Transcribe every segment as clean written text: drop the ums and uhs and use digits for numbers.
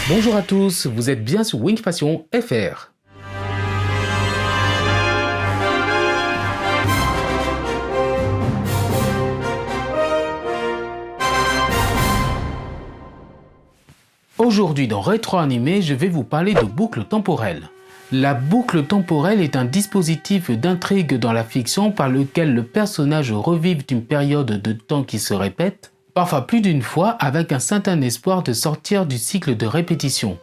Bonjour à tous, vous êtes bien sur Wink Passion FR. Aujourd'hui dans Rétro Animé, je vais vous parler de boucle temporelle. La boucle temporelle est un dispositif d'intrigue dans la fiction par lequel le personnage revive une période de temps qui se répète, parfois plus d'une fois avec un certain espoir de sortir du cycle de répétition.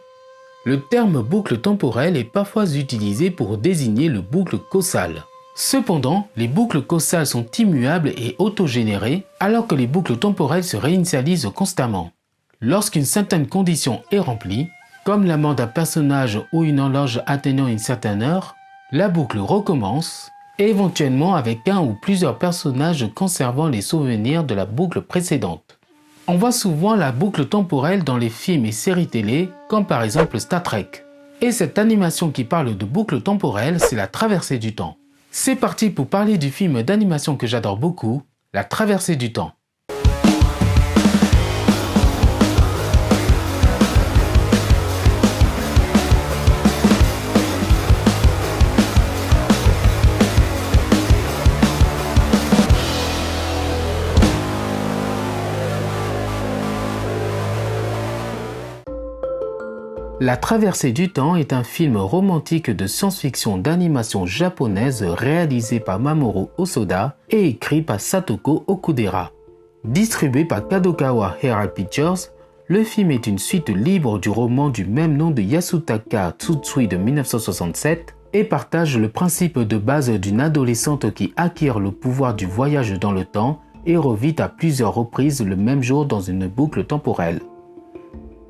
Le terme boucle temporelle est parfois utilisé pour désigner le boucle causale. Cependant, les boucles causales sont immuables et autogénérées, alors que les boucles temporelles se réinitialisent constamment. Lorsqu'une certaine condition est remplie, comme la mort d'un personnage ou une horloge atteignant une certaine heure, la boucle recommence, éventuellement avec un ou plusieurs personnages conservant les souvenirs de la boucle précédente. On voit souvent la boucle temporelle dans les films et séries télé, comme par exemple Star Trek. Et cette animation qui parle de boucle temporelle, c'est La Traversée du Temps. C'est parti pour parler du film d'animation que j'adore beaucoup, La Traversée du Temps. La Traversée du Temps est un film romantique de science-fiction d'animation japonaise réalisé par Mamoru Hosoda et écrit par Satoko Okudera. Distribué par Kadokawa Herald Pictures, le film est une suite libre du roman du même nom de Yasutaka Tsutsui de 1967 et partage le principe de base d'une adolescente qui acquiert le pouvoir du voyage dans le temps et revit à plusieurs reprises le même jour dans une boucle temporelle.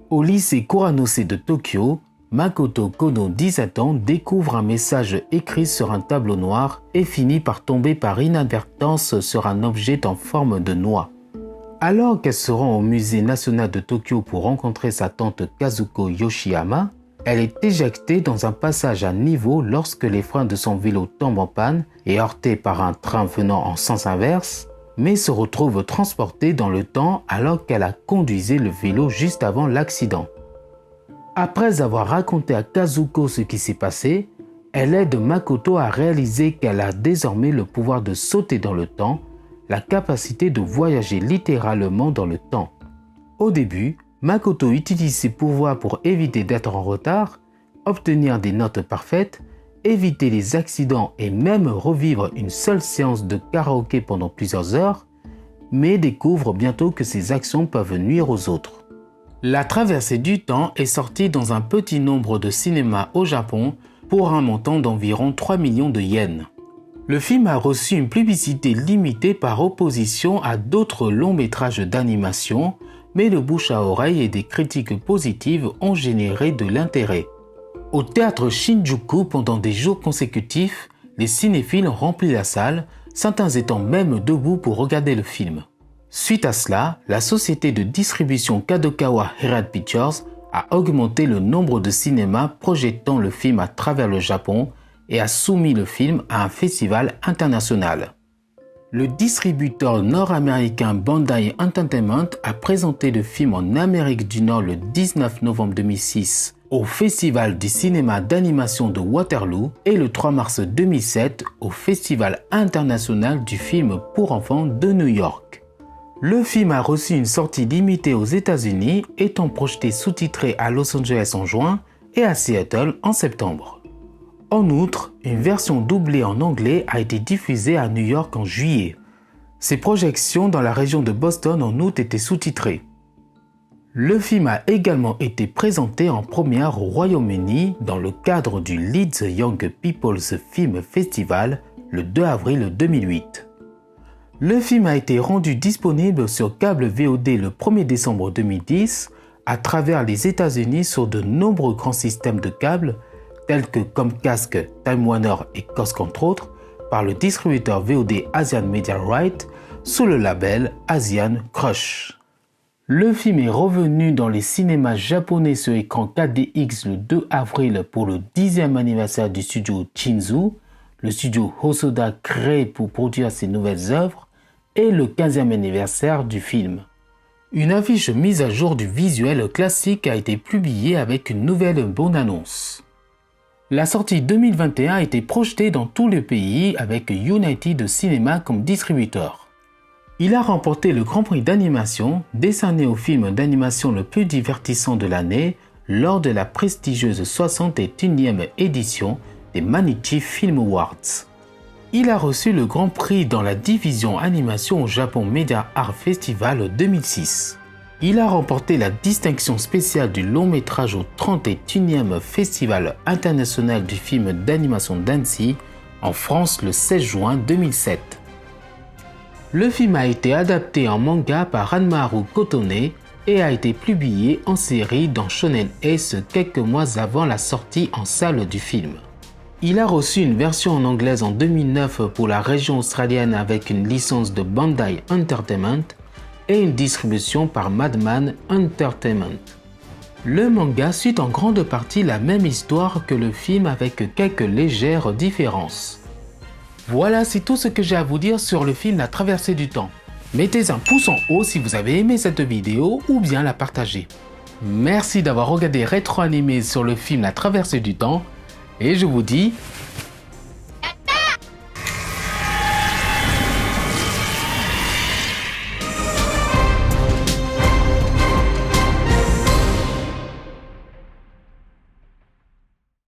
Au lycée Kuranose de Tokyo, Makoto Kono, 17 ans, découvre un message écrit sur un tableau noir et finit par tomber par inadvertance sur un objet en forme de noix. Alors qu'elle se rend au musée national de Tokyo pour rencontrer sa tante Kazuko Yoshiyama, elle est éjectée dans un passage à niveau lorsque les freins de son vélo tombent en panne et heurtée par un train venant en sens inverse, mais se retrouve transportée dans le temps alors qu'elle a conduisé le vélo juste avant l'accident. Après avoir raconté à Kazuko ce qui s'est passé, elle aide Makoto à réaliser qu'elle a désormais le pouvoir de sauter dans le temps, la capacité de voyager littéralement dans le temps. Au début, Makoto utilise ses pouvoirs pour éviter d'être en retard, obtenir des notes parfaites, éviter les accidents et même revivre une seule séance de karaoké pendant plusieurs heures, mais découvre bientôt que ces actions peuvent nuire aux autres. La Traversée du Temps est sortie dans un petit nombre de cinémas au Japon pour un montant d'environ 3 millions de yens. Le film a reçu une publicité limitée par opposition à d'autres longs métrages d'animation, mais le bouche à oreille et des critiques positives ont généré de l'intérêt. Au théâtre Shinjuku, pendant des jours consécutifs, les cinéphiles ont rempli la salle, certains étant même debout pour regarder le film. Suite à cela, la société de distribution Kadokawa Herald Pictures a augmenté le nombre de cinémas projetant le film à travers le Japon et a soumis le film à un festival international. Le distributeur nord-américain Bandai Entertainment a présenté le film en Amérique du Nord le 19 novembre 2006 au Festival du cinéma d'animation de Waterloo et le 3 mars 2007 au Festival international du film pour enfants de New York. Le film a reçu une sortie limitée aux États-Unis, étant projeté sous-titré à Los Angeles en juin et à Seattle en septembre. En outre, une version doublée en anglais a été diffusée à New York en juillet. Ses projections dans la région de Boston en août étaient sous-titrées. Le film a également été présenté en première au Royaume-Uni dans le cadre du Leeds Young People's Film Festival le 2 avril 2008. Le film a été rendu disponible sur câble VOD le 1er décembre 2010 à travers les États-Unis sur de nombreux grands systèmes de câbles tels que Comcast, Time Warner et Kosk entre autres, par le distributeur VOD Asian Media Right sous le label Asian Crush. Le film est revenu dans les cinémas japonais sur écran 4DX le 2 avril pour le 10e anniversaire du studio Shinzu, le studio Hosoda créé pour produire ses nouvelles œuvres, et le 15e anniversaire du film. Une affiche mise à jour du visuel classique a été publiée avec une nouvelle bande-annonce. La sortie 2021 a été projetée dans tout le pays avec United Cinema comme distributeur. Il a remporté le Grand Prix d'animation, décerné au film d'animation le plus divertissant de l'année lors de la prestigieuse 61e édition des Mainichi Film Awards. Il a reçu le Grand Prix dans la division animation au Japon Media Art Festival 2006. Il a remporté la distinction spéciale du long métrage au 31e Festival international du film d'animation d'Annecy en France le 16 juin 2007. Le film a été adapté en manga par Anmaru Kotone et a été publié en série dans Shonen Ace quelques mois avant la sortie en salle du film. Il a reçu une version en anglaise en 2009 pour la région australienne avec une licence de Bandai Entertainment et une distribution par Madman Entertainment. Le manga suit en grande partie la même histoire que le film avec quelques légères différences. Voilà, c'est tout ce que j'ai à vous dire sur le film La Traversée du Temps. Mettez un pouce en haut si vous avez aimé cette vidéo ou bien la partagez. Merci d'avoir regardé Rétro Animé sur le film La Traversée du Temps et je vous dis